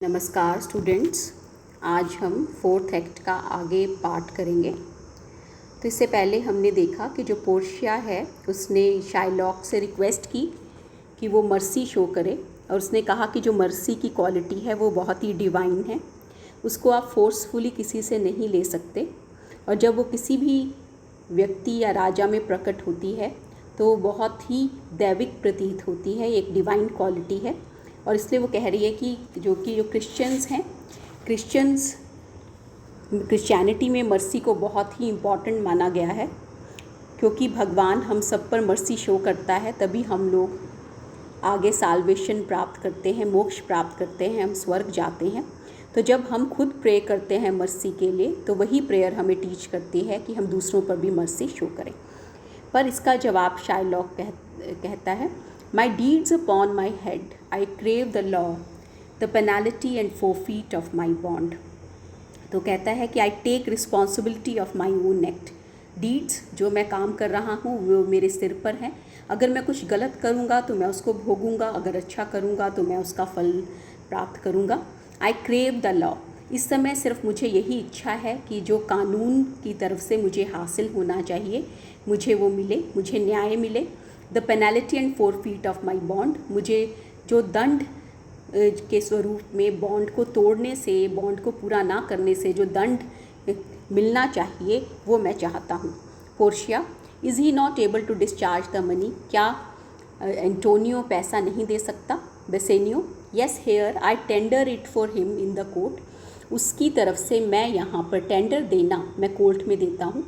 नमस्कार स्टूडेंट्स, आज हम फोर्थ एक्ट का आगे पार्ट करेंगे। तो इससे पहले हमने देखा कि जो पोर्शिया है उसने शाइलॉक से रिक्वेस्ट की कि वो मर्सी शो करे, और उसने कहा कि जो मर्सी की क्वालिटी है वो बहुत ही डिवाइन है, उसको आप फोर्सफुली किसी से नहीं ले सकते, और जब वो किसी भी व्यक्ति या राजा में प्रकट होती है तो वो बहुत ही दैविक प्रतीत होती है, एक डिवाइन क्वालिटी है। और इसलिए वो कह रही है कि जो क्रिश्चियंस हैं, क्रिश्चियनिटी में मर्सी को बहुत ही इम्पॉर्टेंट माना गया है, क्योंकि भगवान हम सब पर मर्सी शो करता है, तभी हम लोग आगे साल्वेशन प्राप्त करते हैं, मोक्ष प्राप्त करते हैं, हम स्वर्ग जाते हैं। तो जब हम खुद प्रे करते हैं मर्सी के लिए, तो वही प्रेयर हमें टीच करती है कि हम दूसरों पर भी मर्सी शो करें। पर इसका जवाब शाइलॉक कहता है, My deeds upon my head, I crave the law, the penalty and forfeit of my bond. तो कहता है कि I take responsibility of my own act. Deeds जो मैं काम कर रहा हूँ वो मेरे सिर पर है। अगर मैं कुछ गलत करूँगा तो मैं उसको भोगूँगा, अगर अच्छा करूँगा तो मैं उसका फल प्राप्त करूँगा। I crave the law. इस समय सिर्फ मुझे यही इच्छा है कि जो कानून की तरफ से मुझे हासिल होना चाहिए मुझे वो मिले, मुझे न्याय मिले। The penalty and forfeit of my bond, मुझे जो दंड के स्वरूप में बॉन्ड को तोड़ने से, बॉन्ड को पूरा ना करने से जो दंड मिलना चाहिए वो मैं चाहता हूँ। Portia, is he not able to discharge the money, क्या एंटोनियो पैसा नहीं दे सकता? Bassanio, yes here I tender it for him in the court, उसकी तरफ से मैं यहाँ पर टेंडर देना मैं कोर्ट में देता हूँ।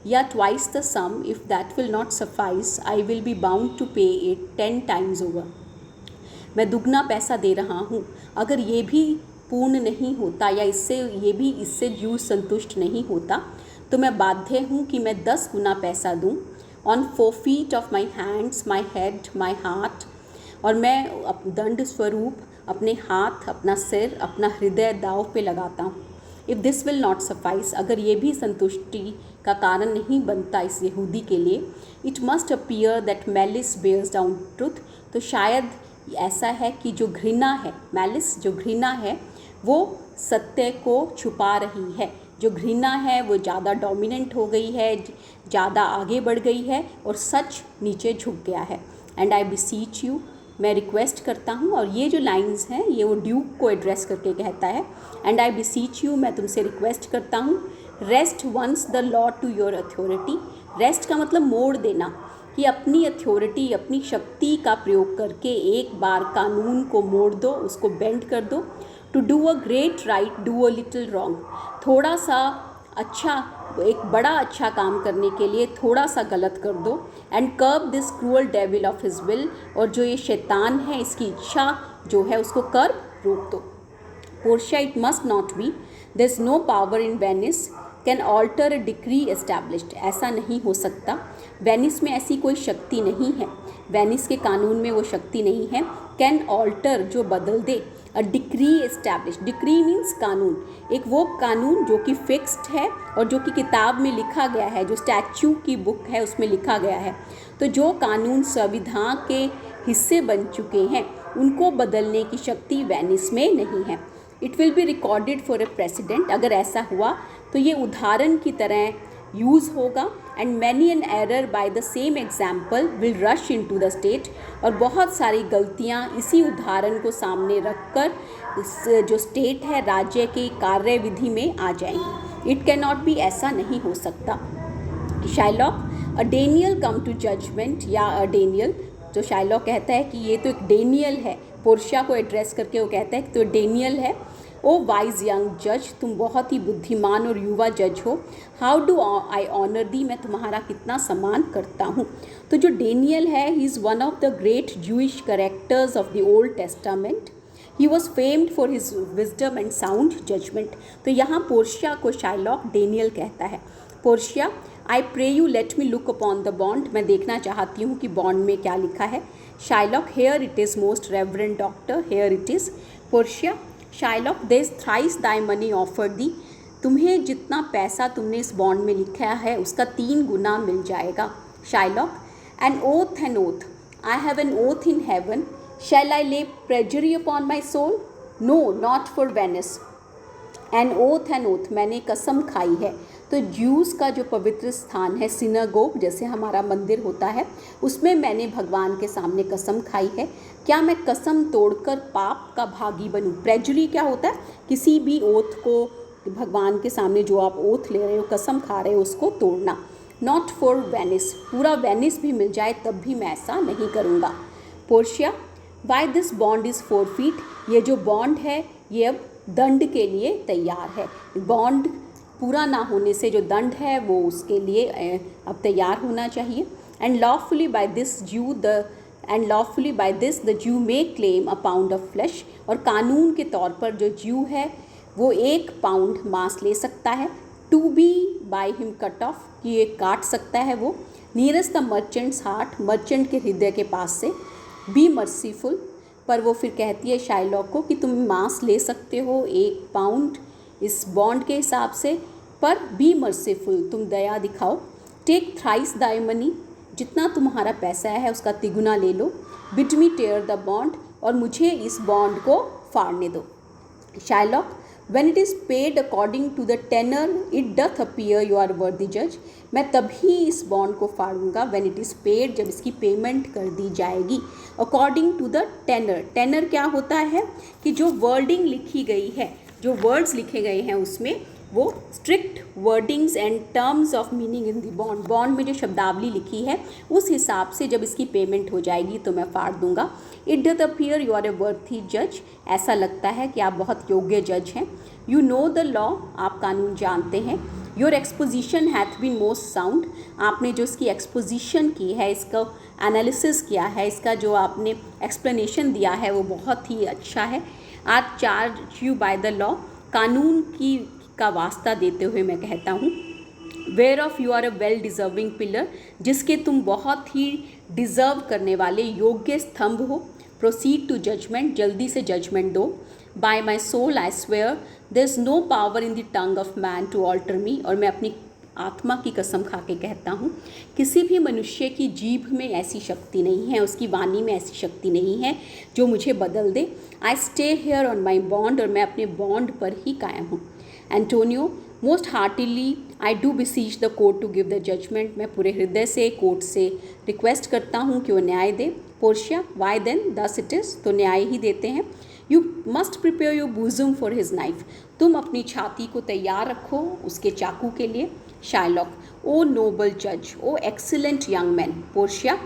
या twice the sum, if that will not suffice I will be bound to pay it 10 times over, मैं दुगना पैसा दे रहा हूँ, अगर ये भी पूर्ण नहीं होता या इससे जूझ संतुष्ट नहीं होता तो मैं बाध्य हूँ कि मैं 10 गुना पैसा दूँ। On forfeit of my hands, my head, my heart, और मैं दंड स्वरूप अपने हाथ, अपना सिर, अपना हृदय दाव पे लगाता हूँ। If this will not suffice, अगर ये भी संतुष्टि का कारण नहीं बनता इस यहूदी के लिए, it must appear that malice bears down truth, तो शायद ऐसा है कि जो घृणा है, मैलिस जो घृणा है वो सत्य को छुपा रही है, जो घृणा है वो ज़्यादा डोमिनेंट हो गई है, ज़्यादा आगे बढ़ गई है और सच नीचे झुक गया है। एंड आई बिसीच यू, मैं रिक्वेस्ट करता हूँ, और ये जो लाइंस हैं ये वो ड्यूक को एड्रेस करके कहता है। एंड आई बिसीच यू, मैं तुमसे रिक्वेस्ट करता हूँ, wrest once the law to your authority. Wrest का मतलब मोड़ देना, कि अपनी अथॉरिटी, अपनी शक्ति का प्रयोग करके एक बार कानून को मोड़ दो, उसको बेंड कर दो। To do a great right, do a little wrong, थोड़ा सा अच्छा, एक बड़ा अच्छा काम करने के लिए थोड़ा सा गलत कर दो। And curb this cruel devil of his will, और जो ये शैतान है इसकी इच्छा जो है उसको कर्ब, रोक दो। Portia, it must not be, there is no power in Venice can alter a decree established, ऐसा नहीं हो सकता, वेनिस में ऐसी कोई शक्ति नहीं है, वेनिस के कानून में वो शक्ति नहीं है। कैन ऑल्टर, जो बदल दे, a decree establish, decree means कानून, एक वो कानून जो कि फिक्स्ड है और जो कि किताब में लिखा गया है, जो स्टैच्यू की बुक है उसमें लिखा गया है। तो जो कानून संविधान के हिस्से बन चुके हैं उनको बदलने की शक्ति वेनिस में नहीं है। It will be recorded for a president, अगर ऐसा हुआ तो ये उदाहरण की तरह यूज़ होगा। And many an error by the same example will rush into the state, और बहुत सारी गलतियाँ इसी उदाहरण को सामने रखकर जो स्टेट है, राज्य की कार्यविधि में आ जाएंगी। इट कैन नॉट बी, ऐसा नहीं हो सकता। Shylock, a Daniel come to judgment, या अ डेनियल, जो शाइलॉक कहता है कि ये तो एक डेनियल है, पोर्शिया को एड्रेस करके वो कहता है कि तो डेनियल है। ओ वाइज यंग जज, तुम बहुत ही बुद्धिमान और युवा जज हो। हाउ डू आई ऑनर दी, मैं तुम्हारा कितना सम्मान करता हूँ। तो जो डेनियल है, he is one of the great Jewish characters of the Old Testament, he was famed for his wisdom and sound judgment. तो यहाँ पोर्शिया को शाइलॉक डेनियल कहता है। Portia, I pray you let me look upon the bond, मैं देखना चाहती हूँ कि बॉन्ड में क्या लिखा है। Shylock, here it is most reverend doctor, here it is. Portia, Shylock, there is thrice thy money offered thee, तुम्हें जितना पैसा तुमने इस बॉन्ड में लिखा है उसका 3 गुना मिल जाएगा। Shylock, an oath, I have an oath in heaven, shall I lay perjury upon my soul, no not for Venice, an oath मैंने कसम खाई है। तो ज्यूज़ का जो पवित्र स्थान है सिनागोग, जैसे हमारा मंदिर होता है, उसमें मैंने भगवान के सामने कसम खाई है। क्या मैं कसम तोड़कर पाप का भागी बनूं? प्रेजुरी क्या होता है? किसी भी ओथ को भगवान के सामने जो आप ओथ ले रहे हो, कसम खा रहे हो, उसको तोड़ना। नॉट फॉर वेनिस, पूरा वेनिस भी मिल जाए तब भी मैं ऐसा नहीं करूँगा। Portia, why this bond is 4 feet, ये जो बॉन्ड है ये अब दंड के लिए तैयार है। बॉन्ड पूरा ना होने से जो दंड है वो उसके लिए अब तैयार होना चाहिए। And lawfully by this the Jew may claim a pound of flesh, और कानून के तौर पर जो ज्यू है वो 1 पाउंड मांस ले सकता है। To be by him cut off, कि ये काट सकता है वो। Nearest the merchant's heart, merchant के हृदय के पास से। बी मर्सीफुल, पर वो फिर कहती है शाइलॉक को कि तुम मांस ले सकते हो 1 पाउंड इस बॉन्ड के हिसाब से, पर बी मर्सीफुल, तुम दया दिखाओ। टेक थ्राइस दाई मनी, जितना तुम्हारा पैसा है उसका तिगुना ले लो। Bid me tear the bond, और मुझे इस बॉन्ड को फाड़ने दो। Shylock, when it is paid according to the tenor it doth appear you are worthy judge, मैं तभी इस बॉन्ड को फाड़ूंगा when it is paid, जब इसकी पेमेंट कर दी जाएगी। according to the tenor, tenor क्या होता है कि जो वर्डिंग लिखी गई है, जो वर्ड्स लिखे गए हैं उसमें वो strict wordings and terms of meaning in the bond, bond में जो शब्दावली लिखी है उस हिसाब से जब इसकी पेमेंट हो जाएगी तो मैं फाड़ दूंगा। It doth appear you are a worthy जज, ऐसा लगता है कि आप बहुत योग्य जज हैं। यू नो द लॉ, आप कानून जानते हैं। Your exposition hath been most sound, आपने जो इसकी एक्सपोजिशन की है, इसका एनालिसिस किया है, इसका जो आपने एक्सप्लेनेशन दिया है वो बहुत ही अच्छा है। आज charge you by the law, कानून की का वास्ता देते हुए मैं कहता हूँ। Whereof you are a well deserving pillar, जिसके तुम बहुत ही डिज़र्व करने वाले योग्य स्तंभ हो। प्रोसीड टू जजमेंट, जल्दी से जजमेंट दो। By my soul I swear there is no power in the tongue of man to alter me, और मैं अपनी आत्मा की कसम खा के कहता हूँ किसी भी मनुष्य की जीभ में ऐसी शक्ति नहीं है, उसकी वाणी में ऐसी शक्ति नहीं है जो मुझे बदल दे। I stay here on my bond, और मैं अपने बॉन्ड पर ही कायम हूँ। Antonio, most heartily I do beseech the court to give the judgement, मैं पूरे हृदय से कोर्ट से रिक्वेस्ट करता हूँ कि वो न्याय दे। Portia, why then thus it is, तो न्याय ही देते हैं। You must prepare your bosom for his knife, तुम अपनी छाती को तैयार रखो उसके चाकू के लिए। शाइलॉक, ओ नोबल जज, O excellent young man. Portia,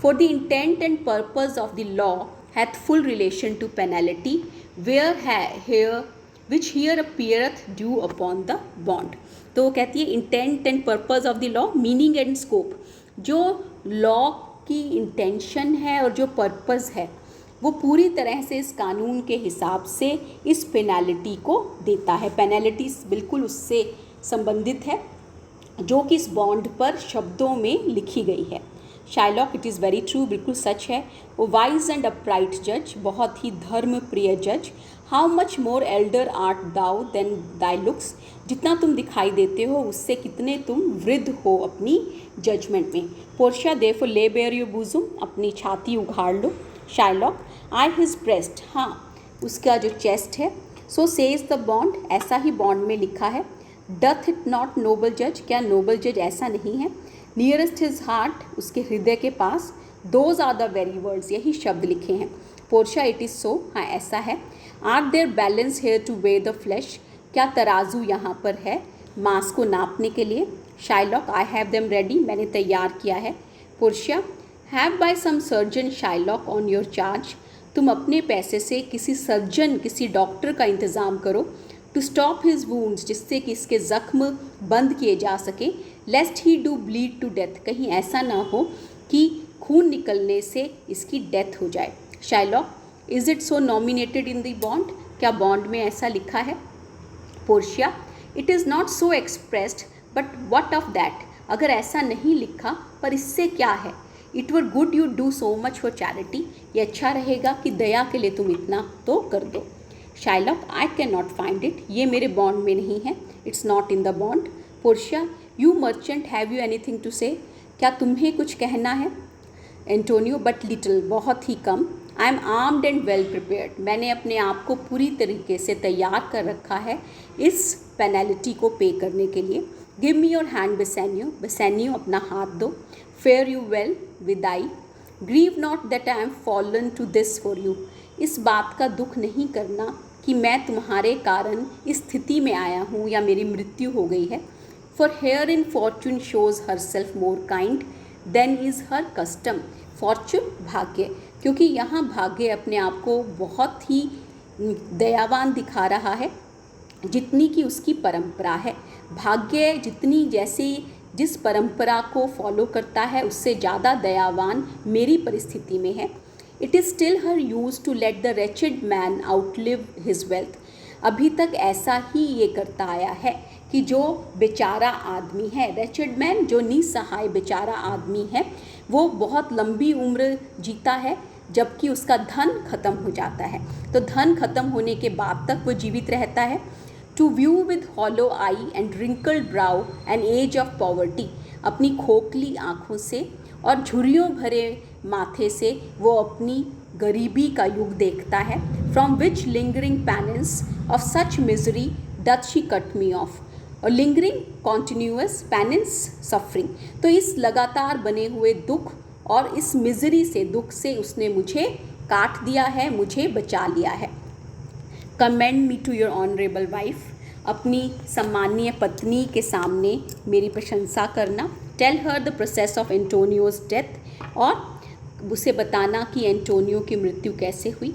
for the intent and purpose of the law hath full relation to penalty where here which here appeareth due upon the bond. तो वो कहती है intent and purpose of the law, meaning and scope, जो law की intention है और जो purpose है वो पूरी तरह से इस कानून के हिसाब से इस पेनल्टी को देता है। पेनल्टी बिल्कुल उससे संबंधित है जो कि इस बॉन्ड पर शब्दों में लिखी गई है। Shylock, it is very true, बिल्कुल सच है। वो वाइज एंड अपराइट जज, बहुत ही धर्म प्रिय जज। How much more elder art thou than thy looks, जितना तुम दिखाई देते हो उससे कितने तुम वृद्ध हो अपनी जजमेंट में। पोर्शिया, देयरफॉर ले बेयर योर बूजम, अपनी छाती उघाड़ लो। शाइलॉक, आई हिज ब्रेस्ट, हाँ उसका जो चेस्ट है। सो सेज द बॉन्ड, ऐसा ही बॉन्ड में लिखा है। डथ इट नॉट नोबल जज, क्या नोबल जज ऐसा नहीं है। नियरेस्ट हिज हार्ट, उसके हृदय के पास। Those are the very words, यही शब्द लिखे हैं। पोर्शिया, इट इज़ सो, हाँ ऐसा है। Are there balance here to weigh the flesh, क्या तराजू यहाँ पर है मांस को नापने के लिए। Shylock, I have them ready, मैंने तैयार किया है। Portia, have by some surgeon Shylock on your charge, तुम अपने पैसे से किसी सर्जन, किसी डॉक्टर का इंतज़ाम करो। टू स्टॉप हिज वूंड्स, जिससे कि इसके ज़ख्म बंद किए जा सके। Lest he do bleed to death, कहीं ऐसा ना हो कि खून निकलने से इसकी डेथ हो जाए। Shylock, is it so nominated in the bond, क्या बॉन्ड में ऐसा लिखा है। Portia, it is not so expressed but what of that, अगर ऐसा नहीं लिखा पर इससे क्या है। It were good you do so much for charity, ये अच्छा रहेगा कि दया के लिए तुम इतना तो कर दो। Shylock, I cannot find it, ये मेरे बॉन्ड में नहीं है, it's not in the bond. Portia, you merchant have you anything to say, क्या तुम्हें कुछ कहना है। एंटोनियो, बट लिटिल, बहुत ही कम। I am armed and well prepared, मैंने अपने आप को पूरी तरीके से तैयार कर रखा है इस पेनल्टी को पे करने के लिए। Give me your hand Bassanio, Bassanio अपना हाथ दो। फेयर यू वेल विदाई, grieve not that I am fallen to this for you, इस बात का दुख नहीं करना कि मैं तुम्हारे कारण इस स्थिति में आया हूँ या मेरी मृत्यु हो गई है। For herein fortune shows herself more kind than is her custom, fortune भाग्य, क्योंकि यहाँ भाग्य अपने आप को बहुत ही दयावान दिखा रहा है जितनी कि उसकी परंपरा है। भाग्य जितनी जैसे जिस परंपरा को फॉलो करता है उससे ज़्यादा दयावान मेरी परिस्थिति में है। It is still her use to let the wretched man outlive his wealth, अभी तक ऐसा ही ये करता आया है कि जो बेचारा आदमी है, रेचेड मैन जो निसहाय बेचारा आदमी है, वो बहुत लंबी उम्र जीता है जबकि उसका धन खत्म हो जाता है। तो धन खत्म होने के बाद तक वो जीवित रहता है। To view with hollow eye and wrinkled brow an age of poverty, अपनी खोखली आँखों से और झुर्रियों भरे माथे से वो अपनी गरीबी का युग देखता है। From which lingering penance of such misery doth she cut me off, और लिंगरिंग कॉन्टिन्यूअस पैनेंस सफरिंग, तो इस लगातार बने हुए दुख और इस मिजरी से, दुख से उसने मुझे काट दिया है, मुझे बचा लिया है। Commend me to your honourable wife, अपनी सम्मानीय पत्नी के सामने मेरी प्रशंसा करना। Tell her the process of Antonio's death, और उसे बताना कि एंटोनियो की मृत्यु कैसे हुई।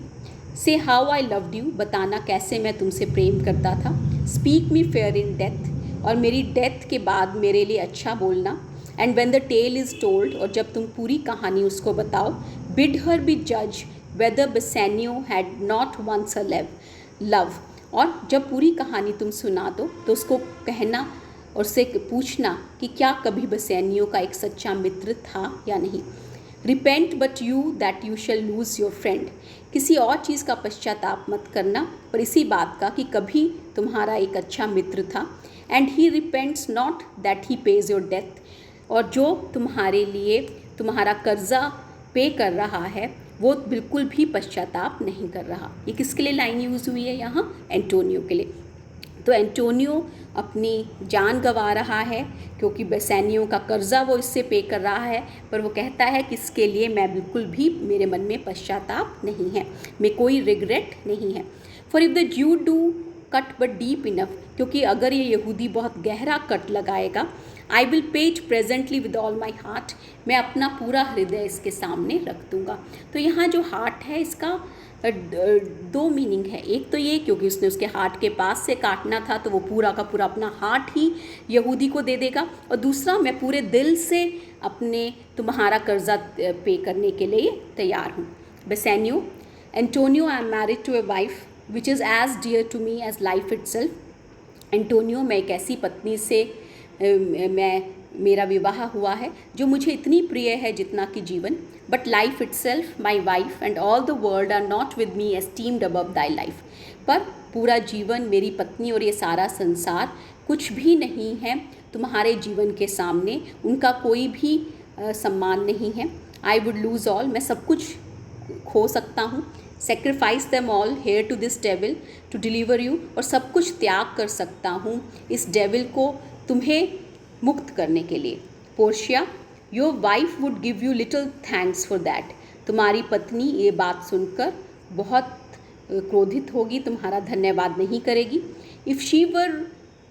से हाउ आई लव्ड यू, बताना कैसे मैं तुमसे प्रेम करता था। Speak me fair in death, और मेरी डेथ के बाद मेरे लिए अच्छा बोलना। And when the tale is told, और जब तुम पूरी कहानी उसको बताओ। बिड हर बी जज whether Bassanio had not once a love, और जब पूरी कहानी तुम सुना दो तो उसको कहना और उससे पूछना कि क्या कभी बेसेनियो का एक सच्चा मित्र था या नहीं। Repent but you that you shall lose your friend, किसी और चीज़ का पश्चाताप मत करना पर इसी बात का कि कभी तुम्हारा एक अच्छा मित्र था। And he repents not that he page your death, और जो तुम्हारे लिए तुम्हारा कर्जा पे कर रहा है वो बिल्कुल भी पश्चाताप नहीं कर रहा। ये किसके लिए लाइन यूज़ हुई है यहाँ? एंटोनियो के लिए। तो एंटोनियो अपनी जान गंवा रहा है क्योंकि बेसेनियो का कर्जा वो इससे पे कर रहा है, पर वो कहता है कि इसके लिए मैं बिल्कुल भी, मेरे मन में पश्चाताप नहीं है, मैं कोई रिग्रेट नहीं है। फॉर इफ़ द ज्यू do cut but deep enough, क्योंकि अगर ये यहूदी बहुत गहरा कट लगाएगा। I will pay it presently with all my heart, मैं अपना पूरा हृदय इसके सामने रख दूँगा। तो यहाँ जो हार्ट है इसका दो मीनिंग है। एक तो ये क्योंकि उसने उसके हार्ट के पास से काटना था तो वो पूरा का पूरा अपना हार्ट ही यहूदी को दे देगा, और दूसरा मैं पूरे दिल से अपने तुम्हारा कर्जा पे करने के लिए तैयार हूँ। Bassanio, Antonio, I am married to a wife which is as dear to me as life itself. Antonio, मैं एक ऐसी पत्नी से मेरा विवाह हुआ है जो मुझे इतनी प्रिय है जितना कि जीवन। But life itself, my wife and all the world are not with me esteemed above thy life, पर पूरा जीवन, मेरी पत्नी और ये सारा संसार कुछ भी नहीं है तुम्हारे जीवन के सामने, उनका कोई भी सम्मान नहीं है। आई वुड लूज़ ऑल, मैं सब कुछ खो सकता हूँ। Sacrifice them all here to this devil to deliver you, और सब कुछ त्याग कर सकता हूँ इस डेविल को तुम्हें मुक्त करने के लिए। Portia, your wife would give you little thanks for that, तुम्हारी पत्नी ये बात सुनकर बहुत क्रोधित होगी, तुम्हारा धन्यवाद नहीं करेगी। इफ़ शी वर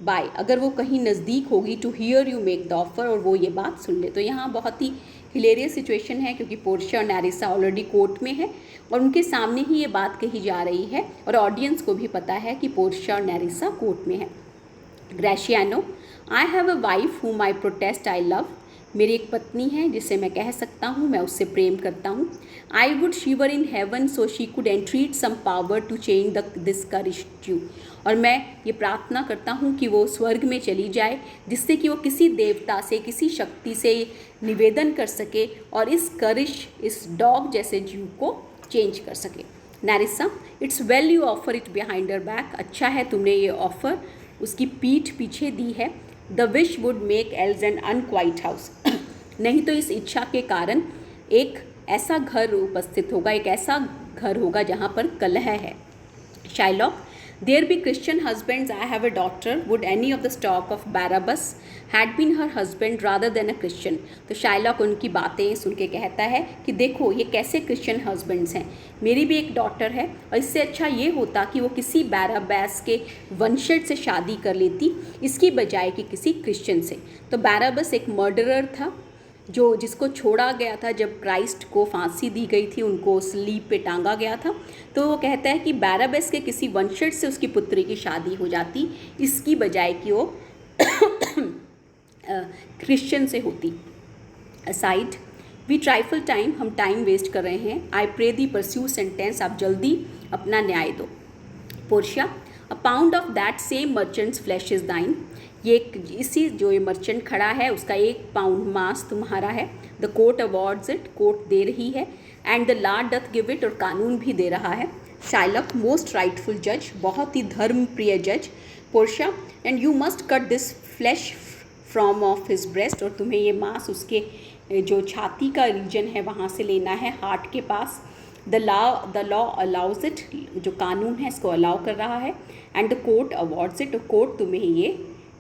बाय, अगर वो कहीं नज़दीक होगी, to hear you make the offer, और वो ये बात सुन ले। तो यहाँ बहुत ही हिलेरियस सिचुएशन है क्योंकि पोर्शिया और नैरिसा ऑलरेडी कोर्ट में है और उनके सामने ही ये बात कही जा रही है और ऑडियंस को भी पता है कि पोर्शिया और नैरिसा कोर्ट में है। Gratiano, I have a wife whom I protest I love, मेरी एक पत्नी है जिसे मैं कह सकता हूँ मैं उससे प्रेम करता हूँ। I would she were in heaven so she could entreat some power to change this currish you, और मैं ये प्रार्थना करता हूँ कि वो स्वर्ग में चली जाए जिससे कि वो किसी देवता से, किसी शक्ति से निवेदन कर सके और इस करिश, इस डॉग जैसे जीव को चेंज कर सके। Nerissa, it's well you offer it behind her back, अच्छा है तुमने ये ऑफ़र उसकी पीठ पीछे दी है। The wish would make else an unquiet house, नहीं तो इस इच्छा के कारण एक ऐसा घर उपस्थित होगा, एक ऐसा घर होगा जहाँ पर कलह है। Shylock, there be Christian husbands, I have a daughter, would any of the stock of Barabbas had been her husband rather than a Christian। तो शाइलॉक उनकी बातें सुन के कहता है कि देखो ये कैसे क्रिश्चियन हस्बैंड्स हैं, मेरी भी एक डॉटर है और इससे अच्छा ये होता कि वो किसी बैराबैस के वंशज से शादी कर लेती इसकी बजाय कि किसी क्रिश्चियन से। तो बैराबस एक मर्डरर था जिसको छोड़ा गया था जब क्राइस्ट को फांसी दी गई थी, उनको स्लीप पे टांगा गया था। तो वो कहता है कि बैराबस के किसी वंशज से उसकी पुत्री की शादी हो जाती इसकी बजाय कि वो क्रिश्चियन से होती। असाइड, वी ट्राइफल टाइम, हम टाइम वेस्ट कर रहे हैं। I pray thee pursue sentence, आप जल्दी अपना न्याय दो। Portia, a pound of that same merchant's flesh is thine, ये इसी जो ये मर्चेंट खड़ा है उसका 1 पाउंड मांस तुम्हारा है। The court awards it, court दे रही है। And the law doth give it, और कानून भी दे रहा है। शाइलॉक, मोस्ट राइटफुल जज, बहुत ही धर्म प्रिय जज। Portia, and you must cut this flash from of his breast, और तुम्हें ये मांस उसके जो छाती का रीजन है वहाँ से लेना है, हार्ट के पास। द लॉ अलाउज इट, जो कानून है इसको अलाउ कर रहा है। And the court awards it, और कोर्ट तुम्हें ये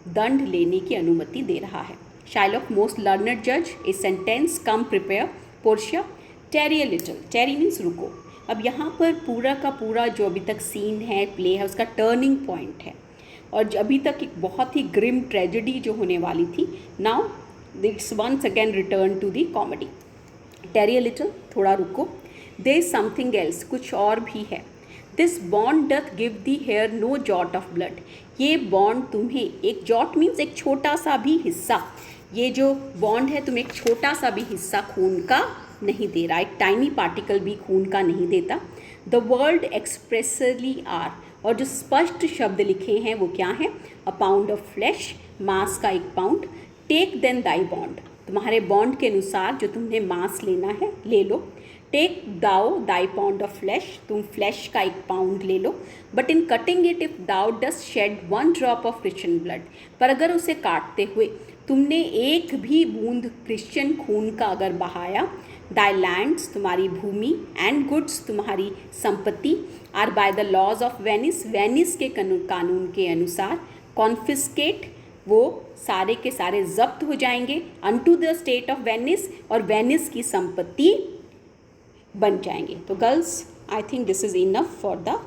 दंड लेने की अनुमति दे रहा है। शाइलॉक, मोस्ट लर्नड जज, a sentence, come prepare. Portia, tarry a little, tarry means रुको। अब यहाँ पर पूरा का पूरा जो अभी तक सीन है, प्ले है, उसका टर्निंग पॉइंट है और अभी तक एक बहुत ही ग्रिम ट्रेजेडी जो होने वाली थी, now it's once again return to the comedy. Tarry a little, थोड़ा रुको। देयर इज समथिंग एल्स, कुछ और भी है। This bond doth give thee here no jot of blood, ये बॉन्ड तुम्हें एक जॉट मीन्स एक छोटा सा भी हिस्सा, ये जो बॉन्ड है तुम्हें एक छोटा सा भी हिस्सा खून का नहीं दे रहा, एक टाइनी पार्टिकल भी खून का नहीं देता। द वर्ल्ड एक्सप्रेसली आर, और जो स्पष्ट शब्द लिखे हैं वो क्या हैं? अ पाउंड ऑफ फ्लैश, मांस का 1 पाउंड। टेक देन दाई बॉन्ड, तुम्हारे बॉन्ड के अनुसार जो तुमने मांस लेना है ले लो। Take thou thy pound of flesh, तुम फ्लैश का 1 पाउंड ले लो। But in cutting it if thou dost shed 1 drop of Christian blood, पर अगर उसे काटते हुए तुमने एक भी बूंद क्रिश्चियन खून का अगर बहाया, दाई लैंड्स, तुम्हारी भूमि, एंड गुड्स, तुम्हारी संपत्ति, are by the laws of Venice, Venice के कानून के अनुसार, कॉन्फिस्केट, वो सारे के सारे जब्त हो जाएंगे, unto the state of Venice, और वेनिस की संपत्ति बन जाएंगे। तो girls, I think this is enough for the